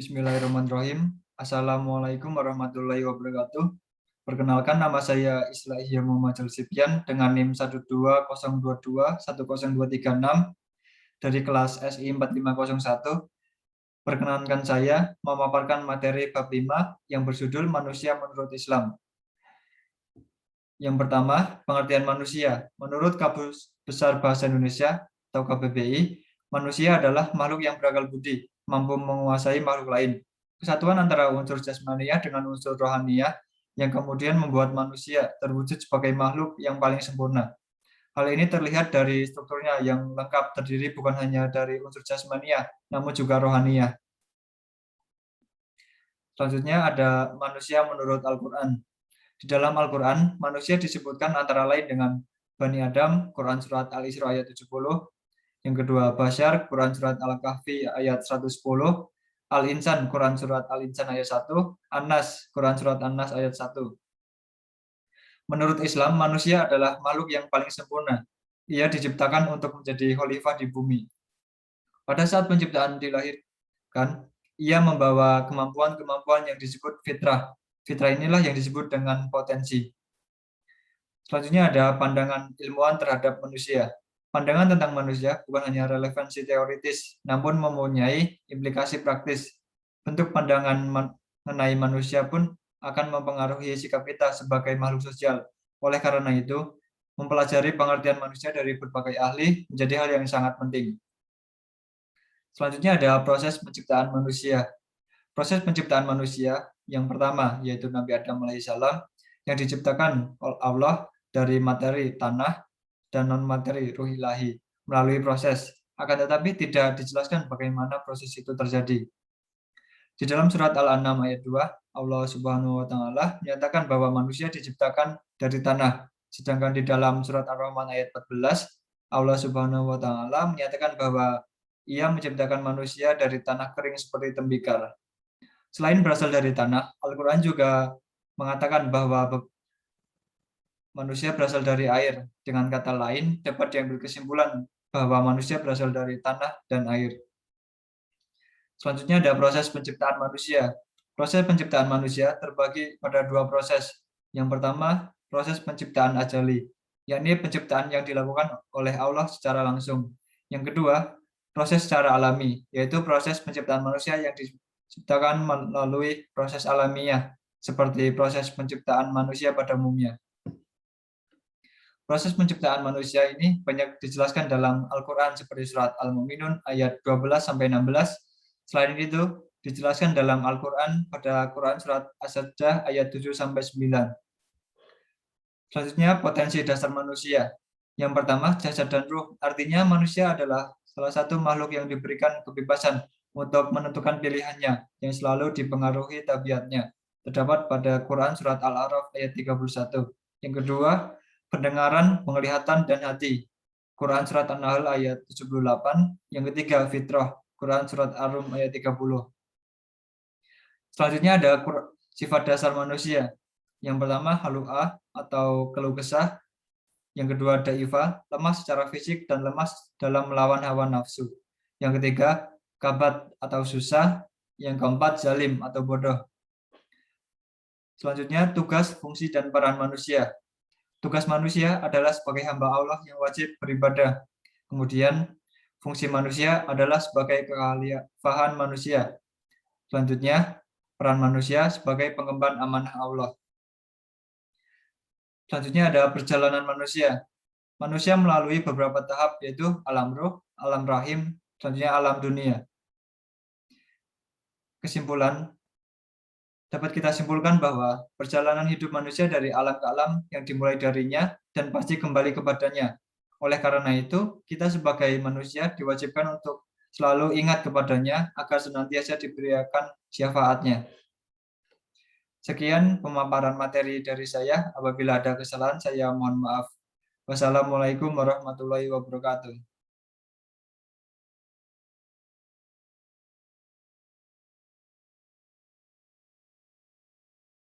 Bismillahirrahmanirrahim. Assalamualaikum warahmatullahi wabarakatuh. Perkenalkan, nama saya Isla Ihya Muhammad Jalsipian dengan NIM 12022100236 dari kelas SI 4501. Perkenankan saya memaparkan materi bab 5 yang berjudul Manusia Menurut Islam. Yang pertama, pengertian manusia. Menurut Kamus Besar Bahasa Indonesia atau KBBI, manusia adalah makhluk yang berakal budi, mampu menguasai makhluk lain. Kesatuan antara unsur jasmaniah dengan unsur rohaniah yang kemudian membuat manusia terwujud sebagai makhluk yang paling sempurna. Hal ini terlihat dari strukturnya yang lengkap, terdiri bukan hanya dari unsur jasmaniah, namun juga rohaniah. Selanjutnya ada manusia menurut Al-Quran. Di dalam Al-Quran, manusia disebutkan antara lain dengan Bani Adam, Quran Surat Al-Isra ayat 70, yang kedua Bashar, Quran Surat Al-Kahfi ayat 110, Al-Insan, Quran Surat Al-Insan ayat 1, An-Nas, Quran Surat An-Nas ayat 1. Menurut Islam, manusia adalah makhluk yang paling sempurna. Ia diciptakan untuk menjadi khalifah di bumi. Pada saat penciptaan dilahirkan, ia membawa kemampuan-kemampuan yang disebut fitrah. Fitrah inilah yang disebut dengan potensi. Selanjutnya ada pandangan ilmuwan terhadap manusia. Pandangan tentang manusia bukan hanya relevansi teoritis, namun mempunyai implikasi praktis. Bentuk pandangan mengenai manusia pun akan mempengaruhi sikap kita sebagai makhluk sosial. Oleh karena itu, mempelajari pengertian manusia dari berbagai ahli menjadi hal yang sangat penting. Selanjutnya ada proses penciptaan manusia. Proses penciptaan manusia yang pertama yaitu Nabi Adam alaihissalam yang diciptakan oleh Allah dari materi tanah dan non-materi ruh ilahi melalui proses. Akan tetapi tidak dijelaskan bagaimana proses itu terjadi. Di dalam surat Al-An'am ayat 2, Allah Subhanahu wa taala menyatakan bahwa manusia diciptakan dari tanah. Sedangkan di dalam surat Ar-Rahman ayat 14, Allah Subhanahu wa taala menyatakan bahwa Ia menciptakan manusia dari tanah kering seperti tembikar. Selain berasal dari tanah, Al-Quran juga mengatakan bahwa manusia berasal dari air. Dengan kata lain, dapat diambil kesimpulan bahwa manusia berasal dari tanah dan air. Selanjutnya ada proses penciptaan manusia. Proses penciptaan manusia terbagi pada dua proses. Yang pertama, proses penciptaan ajali, yakni penciptaan yang dilakukan oleh Allah secara langsung. Yang kedua, proses secara alami, yaitu proses penciptaan manusia yang diciptakan melalui proses alamiah, seperti proses penciptaan manusia pada umumnya. Proses penciptaan manusia ini banyak dijelaskan dalam Al-Quran seperti surat Al-Mu'minun ayat 12-16. Selain itu, dijelaskan dalam Al-Quran pada Quran surat As-Sajdah ayat 7-9. Selanjutnya, potensi dasar manusia. Yang pertama, jasad dan ruh. Artinya manusia adalah salah satu makhluk yang diberikan kebebasan untuk menentukan pilihannya yang selalu dipengaruhi tabiatnya. Terdapat pada Quran surat Al-A'raf ayat 31. Yang kedua, pendengaran, penglihatan, dan hati. Quran surat An-Nahl ayat 78. Yang ketiga, fitrah. Quran surat Ar-Rum ayat 30. Selanjutnya ada sifat dasar manusia. Yang pertama, halu'ah atau keluh kesah. Yang kedua, da'ifah, lemah secara fisik dan lemah dalam melawan hawa nafsu. Yang ketiga, kabat atau susah. Yang keempat, zalim atau bodoh. Selanjutnya, tugas, fungsi, dan peran manusia. Tugas manusia adalah sebagai hamba Allah yang wajib beribadah. Kemudian, fungsi manusia adalah sebagai kekhalifahan manusia. Selanjutnya, peran manusia sebagai pengemban amanah Allah. Selanjutnya ada perjalanan manusia. Manusia melalui beberapa tahap, yaitu alam ruh, alam rahim, selanjutnya alam dunia. Kesimpulan, dapat kita simpulkan bahwa perjalanan hidup manusia dari alam ke alam yang dimulai darinya dan pasti kembali kepadanya. Oleh karena itu, kita sebagai manusia diwajibkan untuk selalu ingat kepadanya agar senantiasa diberikan syafaatnya. Sekian pemaparan materi dari saya. Apabila ada kesalahan, saya mohon maaf. Wassalamualaikum warahmatullahi wabarakatuh.